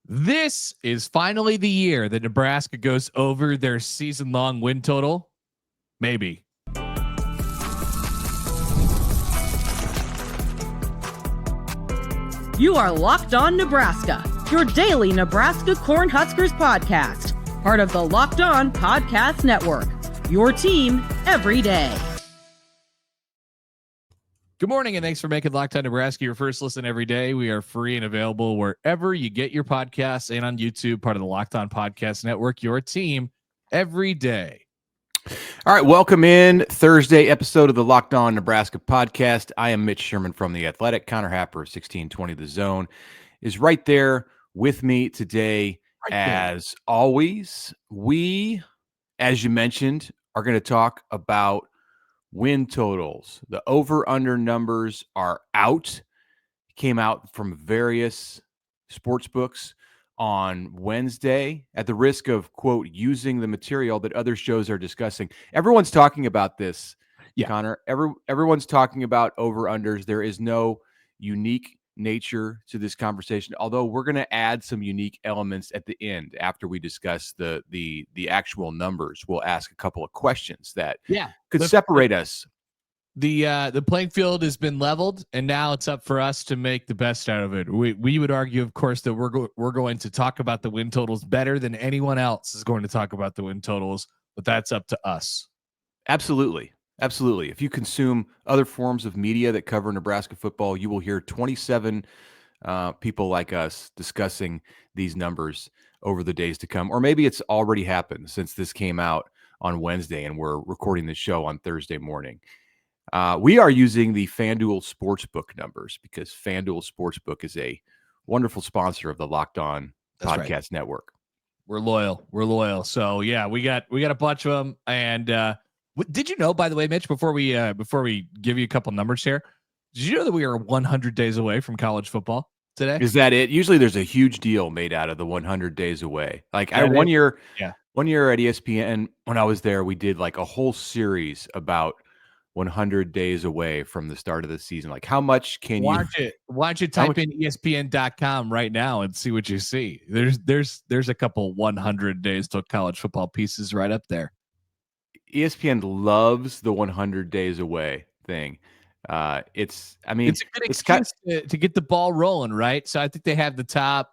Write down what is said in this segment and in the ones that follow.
This is finally the year that Nebraska goes over their season-long win total. Maybe. You are Locked On Nebraska, your daily Nebraska Cornhuskers podcast, part of the Locked On Podcast Network, your team every day. Good morning, and thanks for making Locked On Nebraska your first listen every day. We are free and available wherever you get your podcasts and on YouTube, part of the Locked On Podcast Network, your team every day. All right, welcome in Thursday episode of the Locked On Nebraska podcast. I am Mitch Sherman from The Athletic. Connor Happer, 1620 The Zone, is right there with me today. As always, we, as you mentioned, are going to talk about win totals. The over-under numbers are out. Came out from various sports books on Wednesday at the risk of, quote, using the material that other shows are discussing. Everyone's talking about this, Connor. Everyone's talking about over-unders. There is no unique nature to this conversation, although we're going to add some unique elements at the end after we discuss the actual numbers. We'll ask a couple of questions that could separate us. The playing field has been leveled, and now it's up for us to make the best out of it. We would argue, of course, that we're going to talk about the win totals better than anyone else is going to talk about the win totals, but that's up to us. Absolutely. If you consume other forms of media that cover Nebraska football, you will hear 27 people like us discussing these numbers over the days to come. Or maybe it's already happened since this came out on Wednesday and we're recording the show on Thursday morning. We are using the FanDuel Sportsbook numbers because FanDuel Sportsbook is a wonderful sponsor of the Locked On Podcast Network. We're loyal. So yeah, we got a bunch of them. And did you know, by the way, Mitch, before we give you a couple numbers here, did you know that we are 100 days away from college football today? Is that it? Usually there's a huge deal made out of the 100 days away. Like one year at ESPN, when I was there, we did like a whole series about 100 days away from the start of the season. Like, how much can why don't you type in ESPN.com right now and see what you see? There's a couple 100 days till college football pieces right up there. ESPN loves the 100 days away thing. It's a good excuse to get the ball rolling, right? So I think they have the top.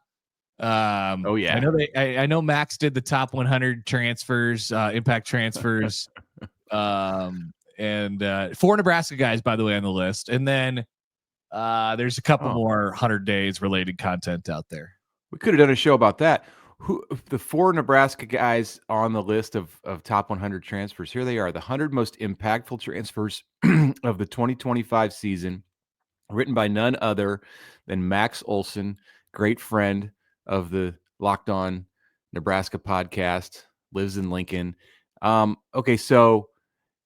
I know Max did the top 100 transfers, impact transfers. And 4 Nebraska guys, by the way, on the list. And then there's a couple more 100 days related content out there. We could have done a show about that. The 4 Nebraska guys on the list of top 100 transfers. Here they are, the 100 most impactful transfers of the 2025 season, written by none other than Max Olson, great friend of the Locked On Nebraska podcast, lives in Lincoln. Okay, so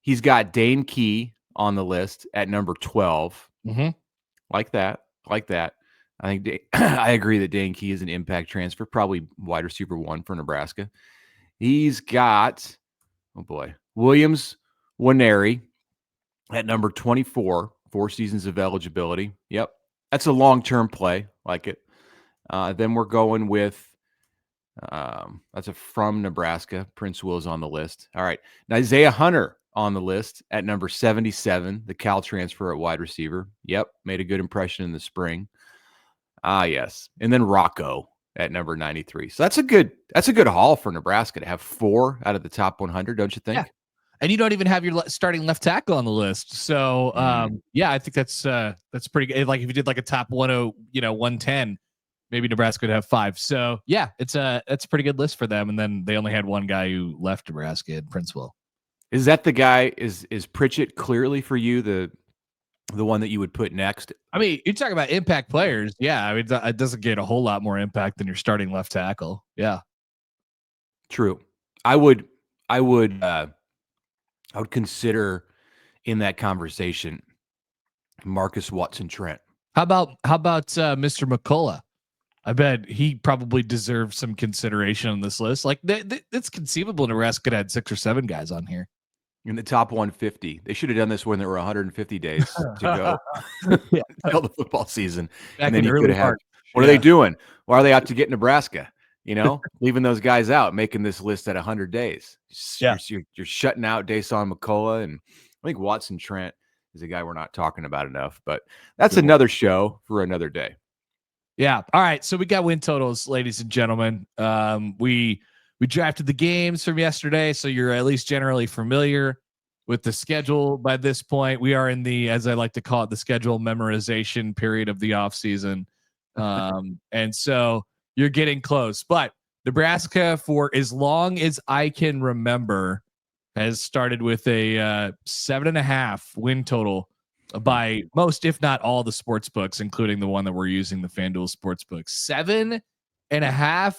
he's got Dane Key on the list at number 12. Mm-hmm. Like that. I think I agree that Dane Key is an impact transfer, probably wide receiver 1 for Nebraska. He's got, Williams Nwaneri at number 24, 4 seasons of eligibility. Yep, that's a long-term play. Like it. Then we're going with, that's a from Nebraska. Prince Will's on the list. All right. Now, Isaiah Hunter on the list at number 77, the Cal transfer at wide receiver. Yep, made a good impression in the spring. Yes. And then Rocco at number 93. So that's a good haul for Nebraska to have 4 out of the top 100, don't you think? Yeah. And you don't even have your starting left tackle on the list. So, I think that's pretty good. Like if you did like a top 110, maybe Nebraska would have 5. So, yeah, that's a pretty good list for them. And then they only had one guy who left Nebraska in Prince Will. Is that the guy? Is Pritchett clearly for you the one that you would put next? I mean, you talk about impact players. Yeah, I mean, it doesn't get a whole lot more impact than your starting left tackle. Yeah, true. I would consider in that conversation Marcus Watson-Trent. How about Mr. McCullough? I bet he probably deserves some consideration on this list. Like it's conceivable Nebraska could have 6 or 7 guys on here. In the top 150. They should have done this when there were 150 days to go until the football season. And then you could have What are they doing? Why are they out to get Nebraska? Leaving those guys out, making this list at 100 days. You're shutting out Dason McCullough, and I think Watson Trent is a guy we're not talking about enough, but that's another show for another day. Yeah. All right. So we got win totals, ladies and gentlemen. We drafted the games from yesterday, so you're at least generally familiar with the schedule by this point. We are in the, as I like to call it, the schedule memorization period of the offseason. And so you're getting close. But Nebraska, for as long as I can remember, has started with a 7.5 win total by most, if not all, the sports books, including the one that we're using, the FanDuel Sportsbook. 7.5.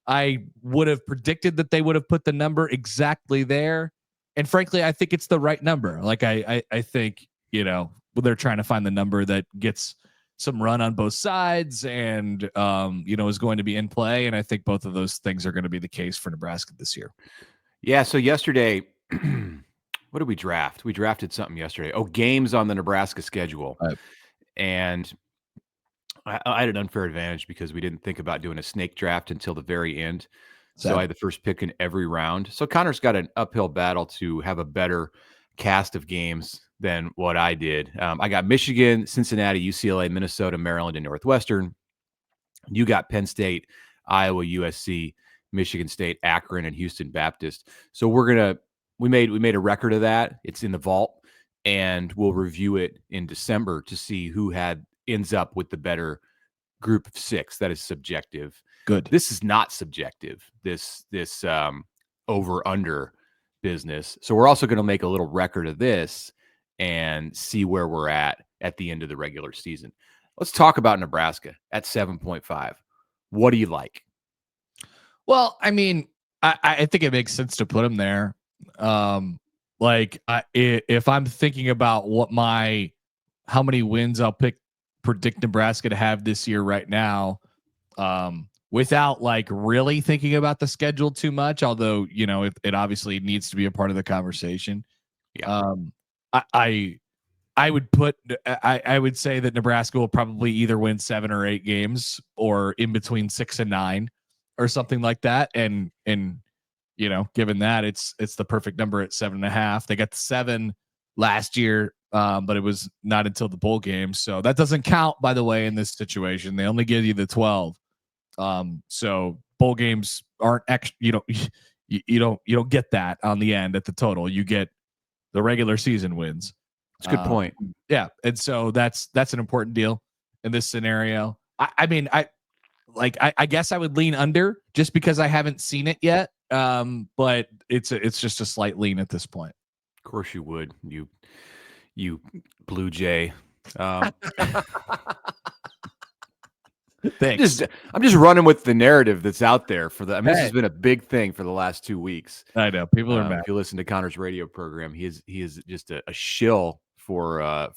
I would have predicted that they would have put the number exactly there. And frankly, I think it's the right number. Like I think, they're trying to find the number that gets some run on both sides and, is going to be in play. And I think both of those things are going to be the case for Nebraska this year. Yeah. So yesterday, what did we draft? We drafted something yesterday. Oh, games on the Nebraska schedule. Right. And I had an unfair advantage because we didn't think about doing a snake draft until the very end. So I had the first pick in every round. So Connor's got an uphill battle to have a better cast of games than what I did. I got Michigan, Cincinnati, UCLA, Minnesota, Maryland, and Northwestern. You got Penn State, Iowa, USC, Michigan State, Akron, and Houston Baptist. So we made a record of that. It's in the vault, and we'll review it in December to see who ends up with the better group of 6. That is subjective. Good. This is not subjective. This over under business. So we're also going to make a little record of this and see where we're at the end of the regular season. Let's talk about Nebraska at 7.5. What do you like? Well, I mean, I think it makes sense to put them there. If I'm thinking about how many wins I'll predict Nebraska to have this year right now, without really thinking about the schedule too much, although, it obviously needs to be a part of the conversation. Yeah. I would say that Nebraska will probably either win 7 or 8 games or in between 6 and 9 or something like that. And given that it's the perfect number at 7.5, they got the 7 last year. But it was not until the bowl game. So that doesn't count, by the way, in this situation. They only give you the 12. So bowl games aren't extra, you don't get that on the end at the total. You get the regular season wins. That's a good point. Yeah. And so that's an important deal in this scenario. I guess I would lean under just because I haven't seen it yet. But it's just a slight lean at this point. Of course you would. You Blue Jay. Thanks. I'm just running with the narrative that's out there this has been a big thing for the last 2 weeks. I know people are mad. If you listen to Connor's radio program, he is just a shill for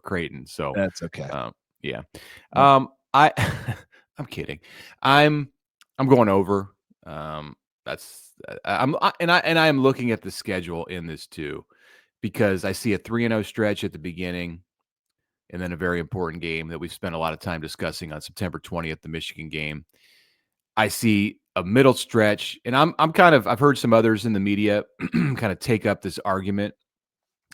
Creighton. So that's okay. Yeah. I'm kidding. I'm going over. I am looking at the schedule in this too, because I see a 3-0 stretch at the beginning, and then a very important game that we've spent a lot of time discussing on September 20th, the Michigan game. I see a middle stretch, and I've heard some others in the media kind of take up this argument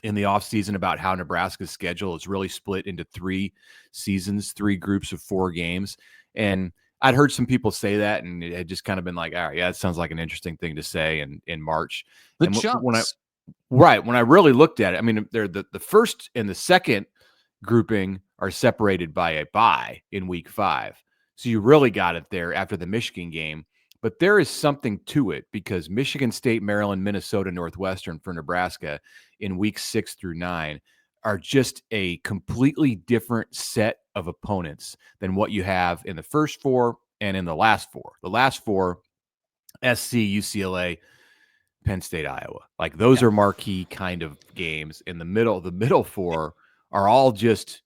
in the offseason about how Nebraska's schedule is really split into 3 seasons, 3 groups of 4 games. And I'd heard some people say that, and it had just kind of been like, all right, yeah, it sounds like an interesting thing to say in March. When I really looked at it, I mean, they're the first and the second grouping are separated by a bye in week 5. So you really got it there after the Michigan game. But there is something to it, because Michigan State, Maryland, Minnesota, Northwestern for Nebraska in weeks 6 through 9 are just a completely different set of opponents than what you have in the first 4 and in the last 4. The last 4, SC, UCLA, Penn State, Iowa. Like those are marquee kind of games. In the middle 4 are all just,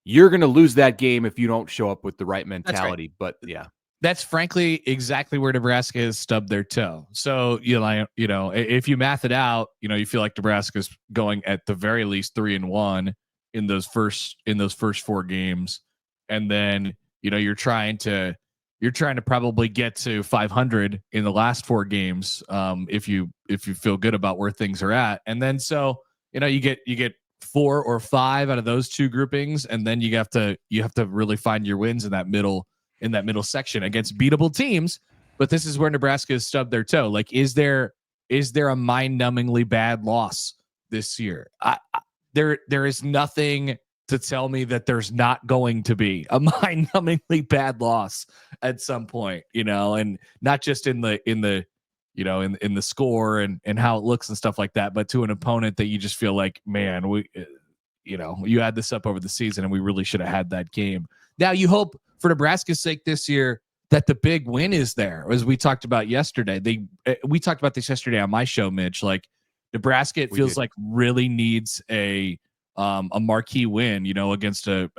you're going to lose that game if you don't show up with the right mentality. But yeah, that's frankly exactly where Nebraska has stubbed their toe. So, if you math it out, you feel like Nebraska's going at the very least 3-1 in those first 4 games. And then, you're trying to probably get to 500 in the last 4 games, if you feel good about where things are at. And then so you get 4 or 5 out of those 2 groupings, and then you have to really find your wins in that middle section against beatable teams. But this is where Nebraska has stubbed their toe. Like, is there a mind-numbingly bad loss this year? There is nothing to tell me that there's not going to be a mind-numbingly bad loss at some point, and not just in the in the score and how it looks and stuff like that, but to an opponent that you just feel like, man, you add this up over the season and we really should have had that game. Now you hope for Nebraska's sake this year that the big win is there, as we talked about yesterday. We talked about this yesterday on my show, Mitch. Like, Nebraska, it feels like really needs a marquee win, against a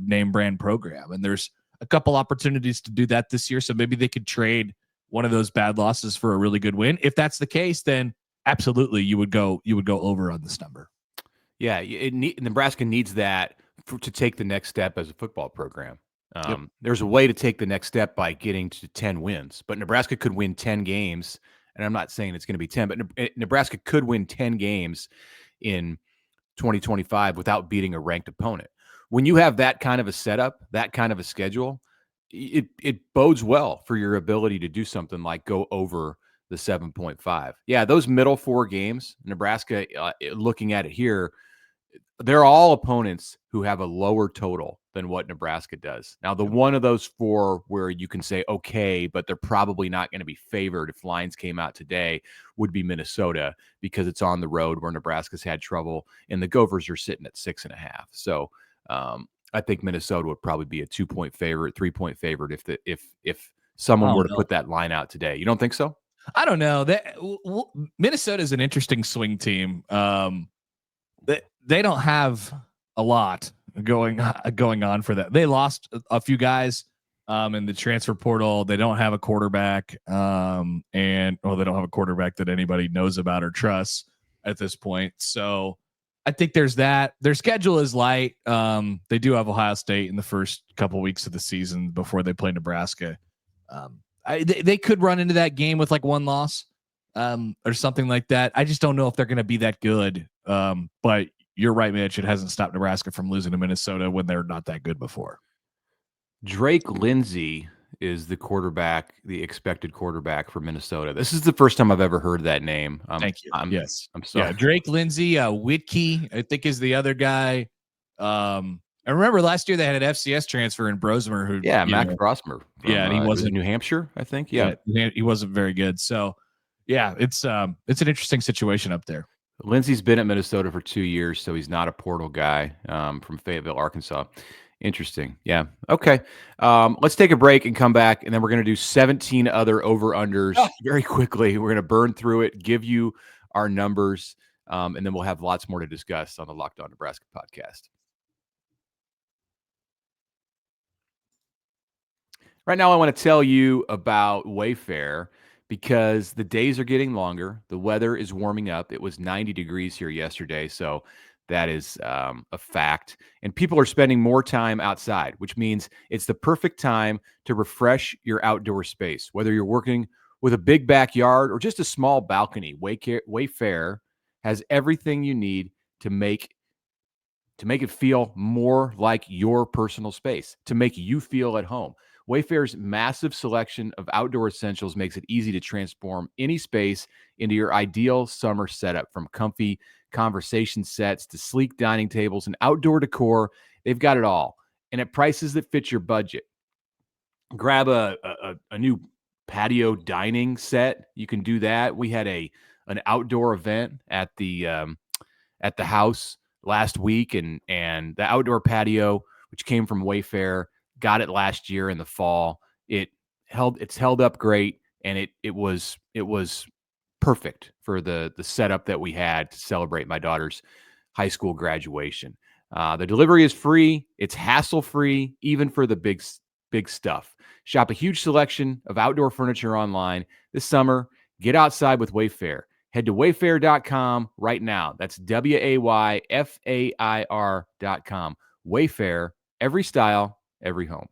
name brand program, and there's a couple opportunities to do that this year. So maybe they could trade one of those bad losses for a really good win. If that's the case, then absolutely you would go over on this number. Yeah, Nebraska needs that to take the next step as a football program. There's a way to take the next step by getting to 10 wins, but Nebraska could win 10 games. And I'm not saying it's going to be 10, but Nebraska could win 10 games in 2025 without beating a ranked opponent. When you have that kind of a setup, that kind of a schedule, it bodes well for your ability to do something like go over the 7.5. Yeah, those middle 4 games, Nebraska, looking at it here, they're all opponents who have a lower total than what Nebraska does. Now, the one of those 4 where you can say, okay, but they're probably not going to be favored if lines came out today, would be Minnesota, because it's on the road where Nebraska's had trouble and the Gophers are sitting at 6.5. So I think Minnesota would probably be a 2-point favorite, 3-point favorite if someone were to put that line out today. You don't think so? I don't know. Minnesota is an interesting swing team. They don't have a lot going on for that. They lost a few guys in the transfer portal. They don't have a quarterback, they don't have a quarterback that anybody knows about or trusts at this point. So I think there's that. Their schedule is light. They do have Ohio State in the first couple weeks of the season before they play Nebraska. They could run into that game with like 1 loss or something like that. I just don't know if they're going to be that good. But you're right, Mitch. It hasn't stopped Nebraska from losing to Minnesota when they're not that good before. Drake Lindsey is the expected quarterback for Minnesota. This is the first time I've ever heard that name. Thank you. I'm sorry. Yeah, Drake Lindsey, Whitkey, I think, is the other guy. I remember last year they had an FCS transfer in Brosmer who, Mac Brosmer. And he wasn't New Hampshire, I think. Yeah, he wasn't very good. So, yeah, it's an interesting situation up there. Lindsey's been at Minnesota for 2 years, so he's not a portal guy from Fayetteville, Arkansas. Interesting. Yeah. Okay. Let's take a break and come back, and then we're going to do 17 other over-unders very quickly. We're going to burn through it, give you our numbers, and then we'll have lots more to discuss on the Locked On Nebraska podcast. Right now, I want to tell you about WayFair, because the days are getting longer. The weather is warming up. It was 90 degrees here yesterday, so that is a fact. And people are spending more time outside, which means it's the perfect time to refresh your outdoor space. Whether you're working with a big backyard or just a small balcony, WayFair has everything you need to make it feel more like your personal space, to make you feel at home. WayFair's massive selection of outdoor essentials makes it easy to transform any space into your ideal summer setup. From comfy conversation sets to sleek dining tables and outdoor decor, they've got it all, and at prices that fit your budget. Grab a new patio dining set. You can do that. We had an outdoor event at the house last week, and the outdoor patio, which came from WayFair, got it last year in the fall. It's held up great, and it was perfect for the setup that we had to celebrate my daughter's high school graduation. The delivery is free. It's hassle-free, even for the big stuff. Shop a huge selection of outdoor furniture online this summer. Get outside with WayFair. Head to wayfair.com right now. That's WAYFAIR.com. WayFair, every style, every home.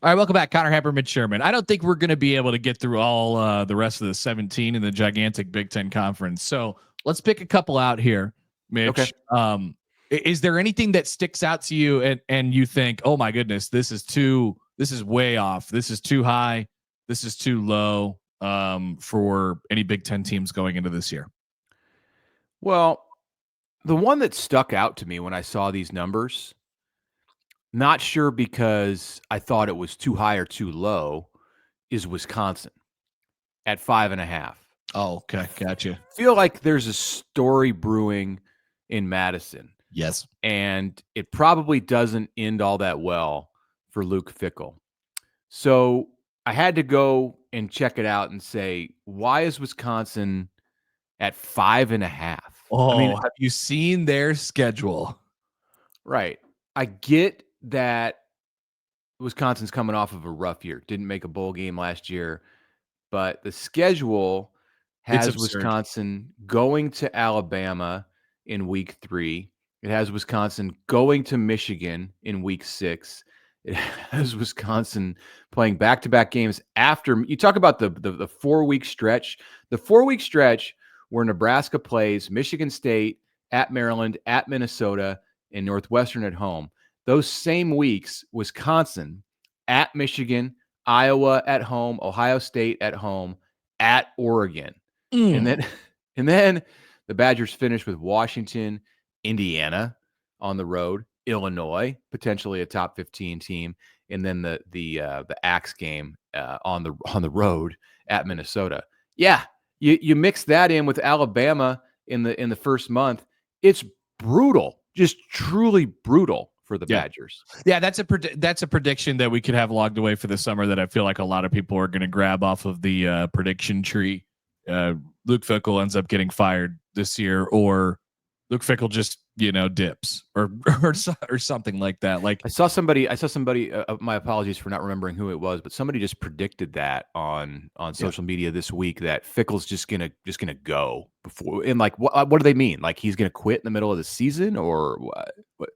All right, welcome back, Connor Happer, Mitch Sherman. I don't think we're going to be able to get through all the rest of the 17 in the gigantic Big Ten conference. So let's pick a couple out here, Mitch. Okay. Is there anything that sticks out to you and you think, oh my goodness, this is way off. This is too high. This is too low for any Big Ten teams going into this year? Well, the one that stuck out to me when I saw these numbers, not sure because I thought it was too high or too low, is Wisconsin at 5.5. Oh, okay. Gotcha. Feel like there's a story brewing in Madison. Yes. And it probably doesn't end all that well for Luke Fickell. So I had to go and check it out and say, why is Wisconsin at 5.5? Oh, I mean, have you seen their schedule? right. I get that Wisconsin's coming off of a rough year. Didn't make a bowl game last year, but the schedule has Wisconsin going to Alabama in week 3. It has Wisconsin going to Michigan in week 6. It has Wisconsin playing back-to-back games after. You talk about the 4-week stretch. The 4-week stretch where Nebraska plays Michigan State, at Maryland, at Minnesota, and Northwestern at home. Those same weeks, Wisconsin at Michigan, Iowa at home, Ohio State at home, at Oregon. And then the Badgers finish with Washington, Indiana on the road, Illinois, potentially a top 15 team, and then the Axe game on the road at Minnesota. Yeah, you mix that in with Alabama in the first month, it's brutal, just truly brutal for the Badgers. Yeah, that's a prediction that we could have logged away for the summer that I feel like a lot of people are going to grab off of the prediction tree. Luke Fickell ends up getting fired this year, or Luke Fickell just dips or something like that. Like I saw somebody. My apologies for not remembering who it was, but somebody just predicted that on social media this week that Fickell's just gonna go before. And like, what do they mean? Like he's gonna quit in the middle of the season, or what?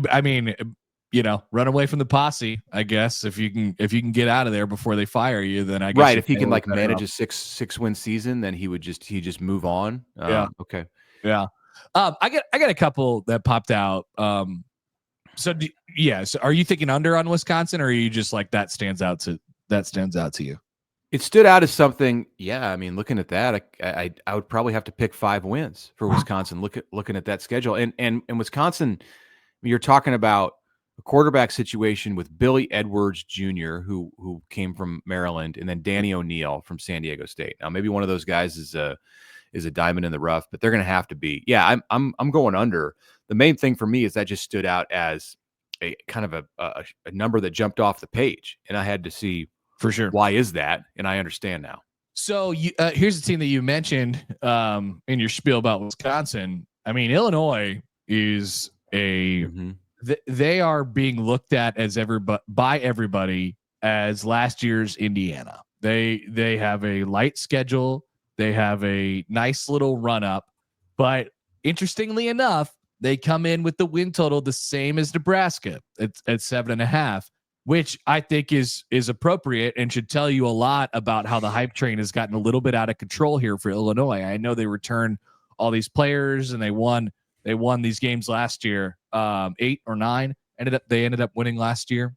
I mean, run away from the posse. I guess if you can get out of there before they fire you, then I guess right. If he can like manage a six win season, then he just move on. Okay. Yeah. I got a couple that popped out. So are you thinking under on Wisconsin, or are you just like that stands out to you? It stood out as something. Yeah, I mean, looking at that, I would probably have to pick 5 lines for Wisconsin. Looking at that schedule, and Wisconsin, you're talking about a quarterback situation with Billy Edwards Jr., who came from Maryland, and then Danny O'Neal from San Diego State. Now, maybe one of those guys is a diamond in the rough, but they're going to have to be. Yeah, I'm going under. The main thing for me is that just stood out as a kind of a number that jumped off the page, and I had to see for sure why is that, and I understand now. So here's the team that you mentioned in your spiel about Wisconsin. I mean, Illinois is they are being looked at as by everybody as last year's Indiana. They have a light schedule. They have a nice little run up, but interestingly enough, they come in with the win total the same as Nebraska at 7.5, which I think is appropriate and should tell you a lot about how the hype train has gotten a little bit out of control here for Illinois. I know they returned all these players and they won these games last year, 8 or 9. They ended up winning last year.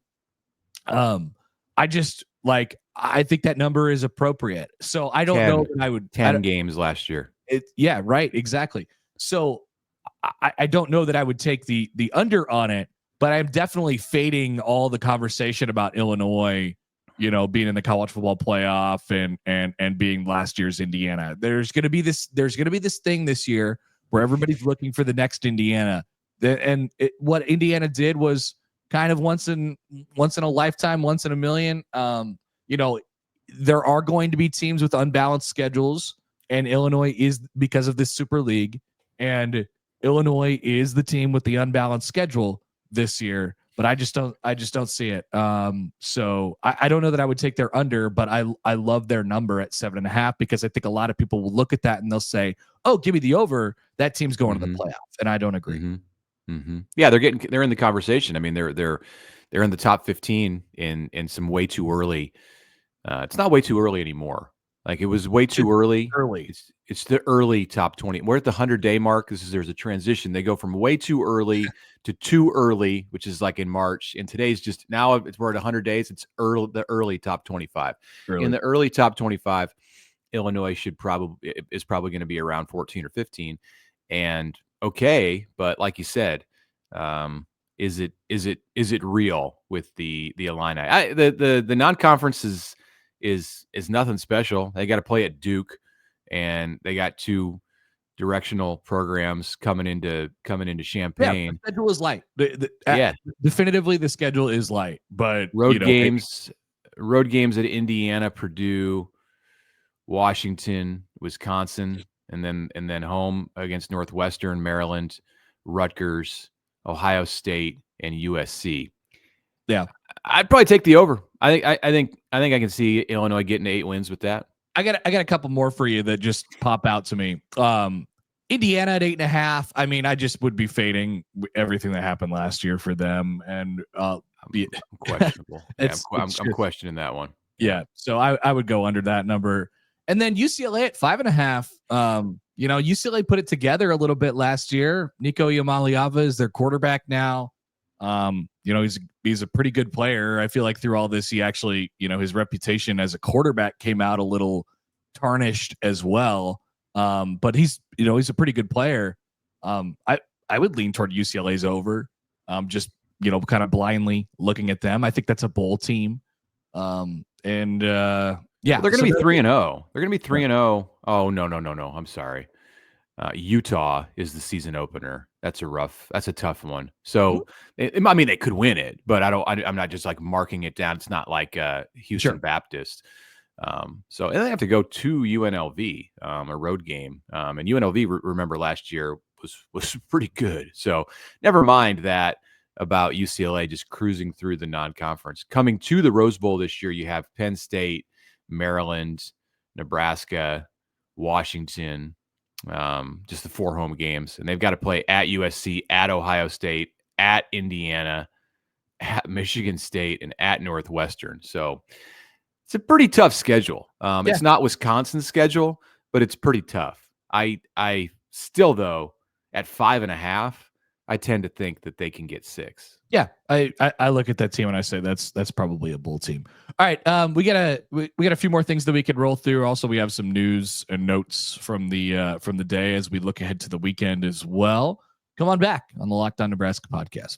I think that number is appropriate. So I don't know that I would 10 games last year. Yeah, right. Exactly. So I don't know that I would take the under on it, but I'm definitely fading all the conversation about Illinois, being in the college football playoff and being last year's Indiana. There's going to be this thing this year where everybody's looking for the next Indiana. What Indiana did was kind of once in a lifetime, once in a million. There are going to be teams with unbalanced schedules, and Illinois is because of this Super League, and Illinois is the team with the unbalanced schedule this year, but I just don't see it. So I don't know that I would take their under, but I love their number at 7.5 because I think a lot of people will look at that and they'll say, "Oh, give me the over. That team's going to the playoffs," and I don't agree. Yeah, they're in the conversation. I mean, they're they're in the top 15 in some way too early. It's not way too early anymore. Like it was way too early. It's the early top 20. We're at the 100-day mark. There's a transition. They go from way too early to too early, which is like in March. And today's just now we're at 100 days. It's the early top 25. In the early top 25, Illinois is probably going to be around 14 or 15. And okay, but like you said, is it real with the Illini? The non-conference is nothing special. They got to play at Duke, and they got two directional programs coming into Champaign. Yeah, the schedule is light. Definitively the schedule is light, but road games at Indiana, Purdue, Washington, Wisconsin, and then home against Northwestern, Maryland, Rutgers, Ohio State, and USC. Yeah, I'd probably take the over. I think I can see Illinois getting 8 wins with that. I got a couple more for you that just pop out to me. Indiana at 8.5. I mean, I just would be fading everything that happened last year for them, and I'm questionable. I'm questioning that one. Yeah, so I would go under that number, and then UCLA at 5.5. UCLA put it together a little bit last year. Nico Iamaleava is their quarterback now. He's a pretty good player. I feel like through all this, he actually, his reputation as a quarterback came out a little tarnished as well. But he's a pretty good player. I would lean toward UCLA's over. Just kind of blindly looking at them. I think that's a bowl team. Yeah, they're going to be 3-0. They're going to be 3-0. Oh no! I'm sorry. Utah is the season opener. That's a tough one. So, I mean, they could win it, but I'm not just like marking it down. It's not like Houston Baptist. So and they have to go to UNLV, a road game. And UNLV, remember last year was pretty good. So never mind that about UCLA just cruising through the non-conference. Coming to the Rose Bowl this year, you have Penn State, Maryland, Nebraska, Washington, just the 4 home games, and they've got to play at USC, at Ohio State, at Indiana, at Michigan State, and at Northwestern. So it's a pretty tough schedule. It's not Wisconsin's schedule, but it's pretty tough. I still, though, at 5.5, I tend to think that they can get 6. Yeah, I look at that team and I say that's probably a bowl team. All right, we got a few more things that we could roll through. Also, we have some news and notes from the day as we look ahead to the weekend as well. Come on back on the Locked On Nebraska podcast.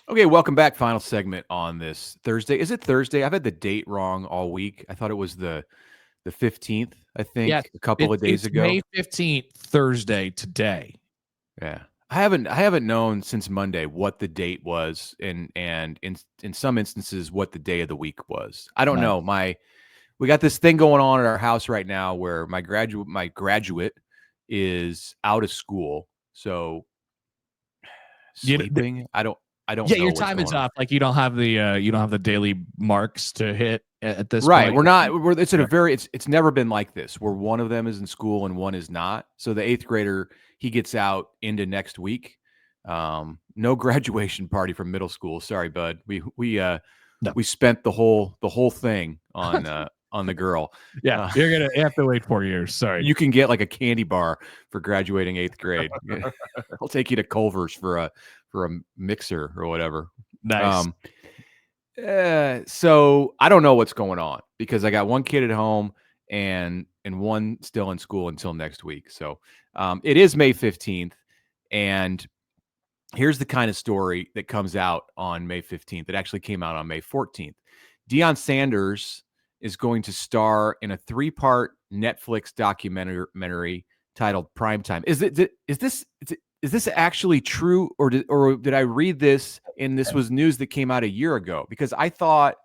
Okay, welcome back. Final segment on this Thursday. Is it Thursday? I've had the date wrong all week. I thought it was the 15th, I think, a couple of days ago. May 15th, Thursday, today. Yeah. I haven't known since Monday what the date was, and in some instances what the day of the week was. I don't know. We got this thing going on at our house right now where my graduate is out of school. So sleeping. I don't know. Your time is up. Like you don't have the daily marks to hit at this right. point. It's never been like this where one of them is in school and one is not. So the 8th grader, he gets out into next week. No graduation party from middle school. Sorry, bud. We spent the whole thing on the girl. Yeah, you're gonna have to wait 4 years. Sorry. You can get like a candy bar for graduating 8th grade. I'll take you to Culver's for a mixer or whatever. Nice. So I don't know what's going on because I got one kid at home and one still in school until next week. So it is May 15th, and here's the kind of story that comes out on May 15th. It actually came out on May 14th. Deion Sanders is going to star in a 3-part Netflix documentary titled Primetime. Is this actually true, or did I read this and this was news that came out a year ago? Because I thought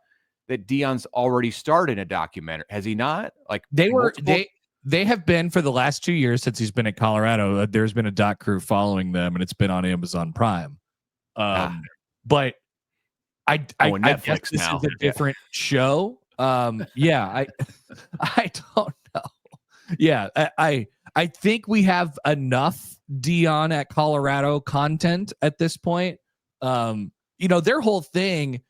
that Deion's already starred in a documentary. Has he not? Like they have been for the last 2 years since he's been in Colorado. There's been a doc crew following them, and it's been on Amazon Prime. But I guess this is a different show. I don't know. Yeah, I think we have enough Dion at Colorado content at this point. Their whole thing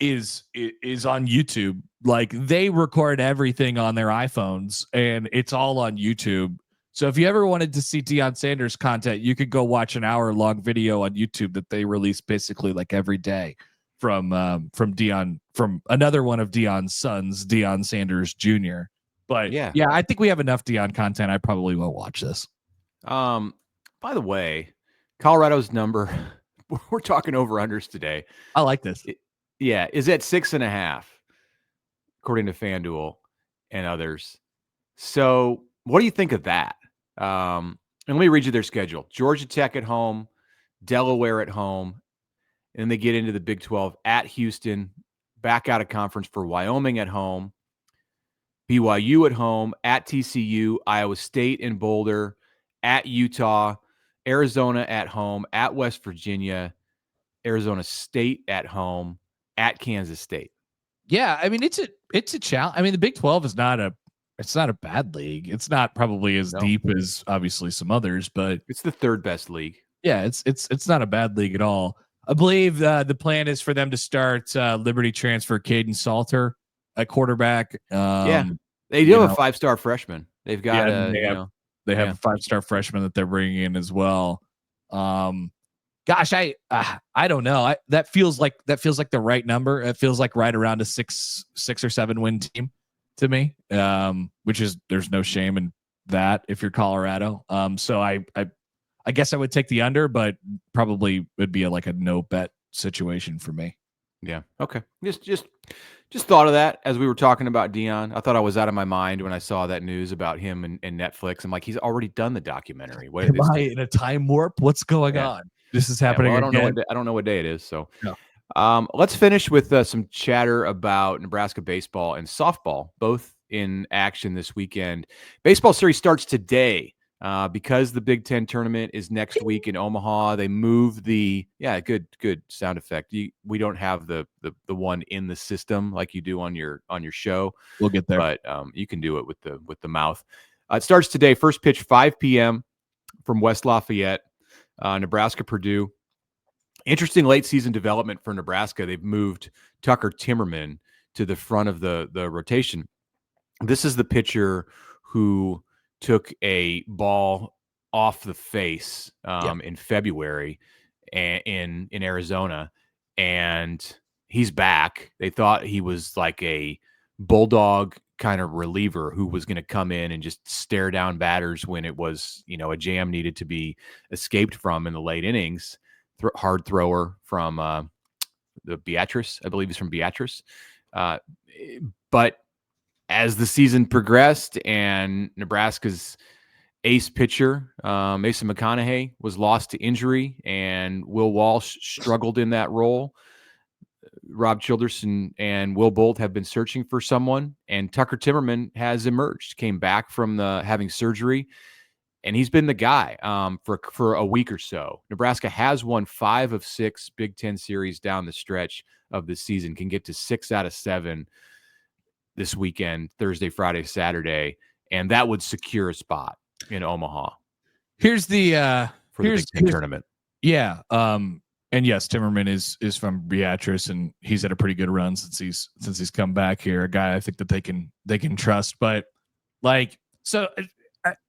is on YouTube. Like, they record everything on their iPhones and it's all on YouTube. So if you ever wanted to see Deion Sanders content, you could go watch an hour-long video on YouTube that they release basically like every day from Deion, from another one of Deion's sons, Deion Sanders Jr. But yeah, I think we have enough Deion content. I probably won't watch this. By the way, Colorado's number, we're talking over-unders today. I like this. Is at 6.5, according to FanDuel and others. So what do you think of that? And let me read you their schedule. Georgia Tech at home, Delaware at home, and then they get into the Big 12 at Houston, back out of conference for Wyoming at home, BYU at home, at TCU, Iowa State in Boulder, at Utah, Arizona at home, at West Virginia, Arizona State at home, at Kansas State. Yeah, I mean, it's a challenge. I mean, the Big 12 is not a bad league. It's not probably as deep as obviously some others, but it's the third best league. Yeah, it's not a bad league at all. I believe the plan is for them to start Liberty transfer Caden Salter at quarterback. They do have a 5-star freshman. They've got they have a 5-star freshman that they're bringing in as well. Gosh, I don't know. That feels like the right number. It feels like right around a 6 or 7 win team to me. Which is, there's no shame in that if you're Colorado. So I guess I would take the under, but probably would be like a no bet situation for me. Yeah. Okay. Just thought of that as we were talking about Deion. I thought I was out of my mind when I saw that news about him and Netflix. I'm like, he's already done the documentary. What Am I in a time warp? What's going on? This is happening. I don't know what day it is. So, let's finish with some chatter about Nebraska baseball and softball, both in action this weekend. Baseball series starts today. Because the Big Ten tournament is next week in Omaha, they moved good sound effect. We don't have the one in the system like you do on your show. We'll get there, but you can do it with the mouth. It starts today. First pitch 5 p.m. from West Lafayette, Nebraska Purdue. Interesting late season development for Nebraska. They've moved Tucker Timmerman to the front of the rotation. This is the pitcher who took a ball off the face in February in Arizona, and he's back. They thought he was like a bulldog kind of reliever who was going to come in and just stare down batters when it was, a jam needed to be escaped from in the late innings. Hard thrower from the Beatrice, I believe he's from Beatrice. But as the season progressed and Nebraska's ace pitcher, Mason McConaughey, was lost to injury and Will Walsh struggled in that role, Rob Childerson and Will Bolt have been searching for someone, and Tucker Timmerman has emerged, came back from having surgery, and he's been the guy for a week or so. Nebraska has won 5 of 6 Big Ten series down the stretch of the season, can get to 6 out of 7 this weekend, Thursday, Friday, Saturday, and that would secure a spot in Omaha. Here's the Big Ten tournament. Yeah. And yes, Timmerman is from Beatrice, and he's had a pretty good run since he's come back here. A guy I think that they can trust. But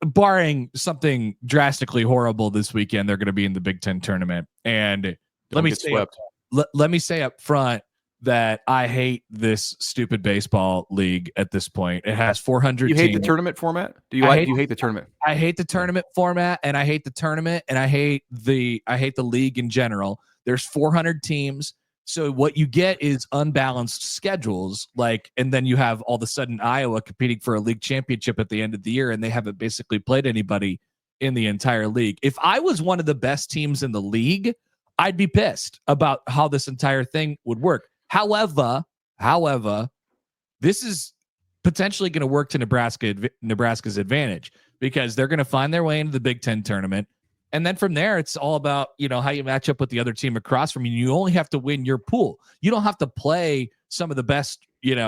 barring something drastically horrible this weekend, they're going to be in the Big Ten tournament. And let me say up front that I hate this stupid baseball league at this point. It has 400 You hate the tournament format? Do you hate the tournament? I hate the tournament format, and I hate the tournament, and I hate the league in general. There's 400 teams. So what you get is unbalanced schedules, and then you have all of a sudden Iowa competing for a league championship at the end of the year, and they haven't basically played anybody in the entire league. If I was one of the best teams in the league, I'd be pissed about how this entire thing would work. However, this is potentially going to work to Nebraska's advantage, because they're going to find their way into the Big Ten tournament. And then from there, it's all about, how you match up with the other team across from you. You only have to win your pool. You don't have to play some of the best, team.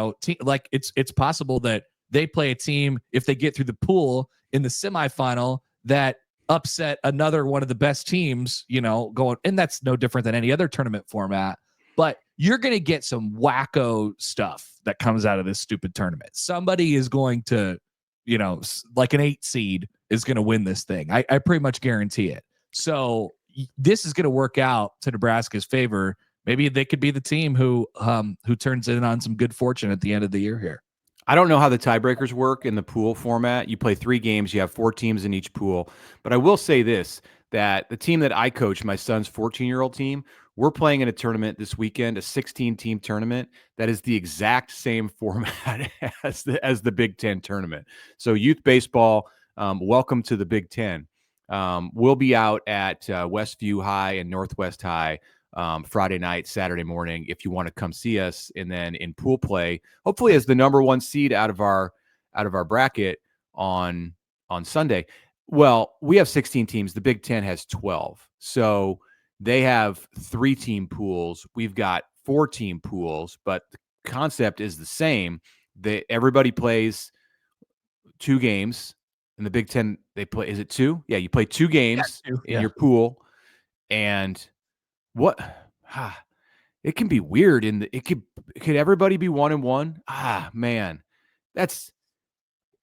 It's possible that they play a team, if they get through the pool, in the semifinal that upset another one of the best teams, going, and that's no different than any other tournament format. But you're going to get some wacko stuff that comes out of this stupid tournament. Somebody is going to, like an 8 seed is going to win this thing. I pretty much guarantee it. So this is going to work out to Nebraska's favor. Maybe they could be the team who turns in on some good fortune at the end of the year here. I don't know how the tiebreakers work in the pool format. You play 3 games. You have 4 teams in each pool. But I will say this, that the team that I coach, my son's 14-year-old team, we're playing in a tournament this weekend, a 16-team tournament that is the exact same format as the Big Ten tournament. So youth baseball, welcome to the Big Ten. We'll be out at Westview High and Northwest High Friday night, Saturday morning, if you want to come see us. And then in pool play, hopefully as the number 1 seed out of our bracket on Sunday. Well, we have 16 teams. The Big Ten has 12. So they have 3-team pools. We've got 4-team pools, but the concept is the same. Everybody plays 2 games. In the Big Ten, they play, is it 2? Yeah, you play 2 games in your pool. And it can be weird could everybody be 1-1? Man,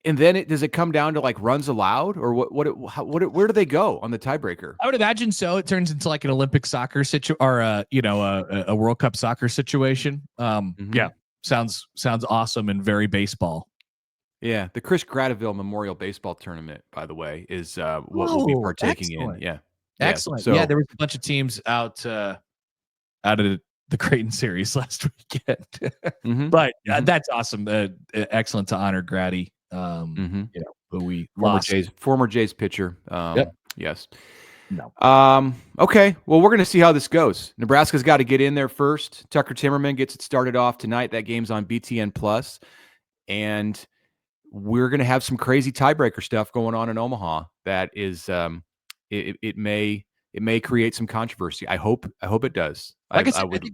and then does it come down to like runs allowed, or where do they go on the tiebreaker? I would imagine so. It turns into like an Olympic soccer or a World Cup soccer situation. Yeah, sounds awesome and very baseball. Yeah, the Chris Gradeville Memorial Baseball Tournament, by the way, is what we'll be partaking in. Yeah, excellent. So, there was a bunch of teams out of the Creighton series last weekend, but that's awesome. Excellent to honor Grady. Who we lost. Former Jays pitcher. Yes. No. Okay. Well, we're going to see how this goes. Nebraska's got to get in there first. Tucker Timmerman gets it started off tonight. That game's on BTN Plus, and we're going to have some crazy tiebreaker stuff going on in Omaha. That is, it may create some controversy. I hope it does. Like I would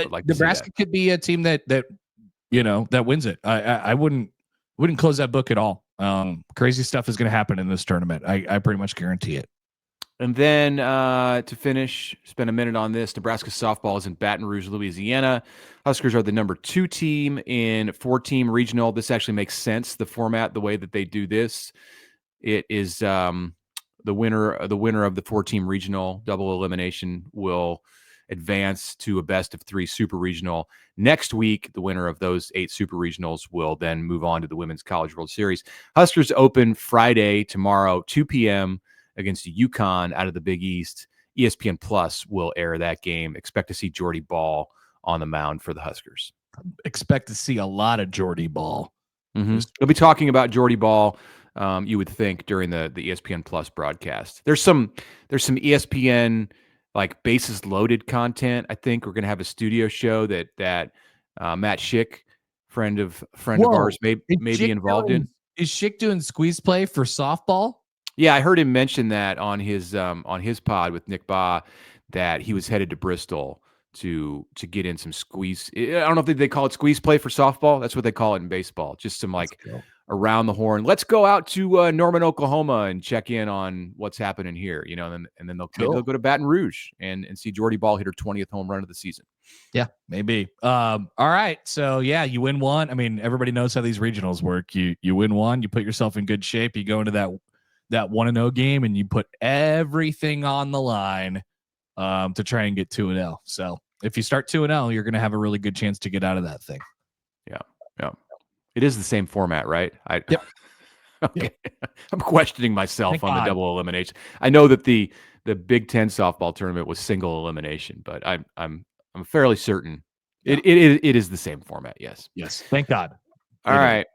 like Nebraska could be a team that wins it. I wouldn't close that book at all. Crazy stuff is going to happen in this tournament. I pretty much guarantee it. And then to finish, spend a minute on this. Nebraska softball is in Baton Rouge, Louisiana. Huskers are the number 2 team in 4-team regional. This actually makes sense, the format, the way that they do this. It is the winner of the 4-team regional double elimination will advance to a best of 3 super regional. Next week, the winner of those 8 super regionals will then move on to the Women's College World Series. Huskers open Friday, tomorrow, 2 p.m. against UConn out of the Big East. ESPN Plus will air that game. Expect to see Jordy Ball on the mound for the Huskers. Expect to see a lot of Jordy Ball. They'll be talking about Jordy Ball, you would think, during the ESPN Plus broadcast. There's some ESPN like bases loaded content. I think we're going to have a studio show that Matt Schick, friend of ours, may be involved in. Is Schick doing squeeze play for softball? Yeah, I heard him mention that on his pod with Nick Baugh, that he was headed to Bristol to get in some squeeze. I don't know if they call it squeeze play for softball. That's what they call it in baseball. Just some like around the horn. Let's go out to Norman, Oklahoma, and check in on what's happening here. And then they'll go to Baton Rouge and see Jordy Ball hit her 20th home run of the season. Yeah, maybe. All right. So yeah, you win one. I mean, everybody knows how these regionals work. You win one, you put yourself in good shape. You go into that 1-0 game and you put everything on the line to try and get 2-0. So if you start 2-0, you're going to have a really good chance to get out of that thing. Yeah. It is the same format, right? Yep. Okay. Yep. I'm questioning myself on the double elimination. I know that the Big Ten softball tournament was single elimination, but I'm fairly certain it is the same format. Yes. Thank God. All right.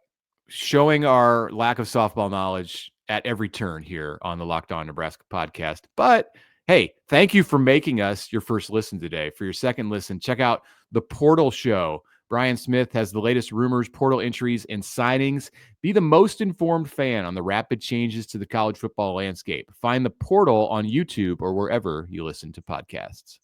Showing our lack of softball knowledge at every turn here on the Locked On Nebraska podcast. But hey, thank you for making us your first listen today. For your second listen, check out the Portal Show. Brian Smith has the latest rumors, portal entries, and signings. Be the most informed fan on the rapid changes to the college football landscape. Find the Portal on YouTube or wherever you listen to podcasts.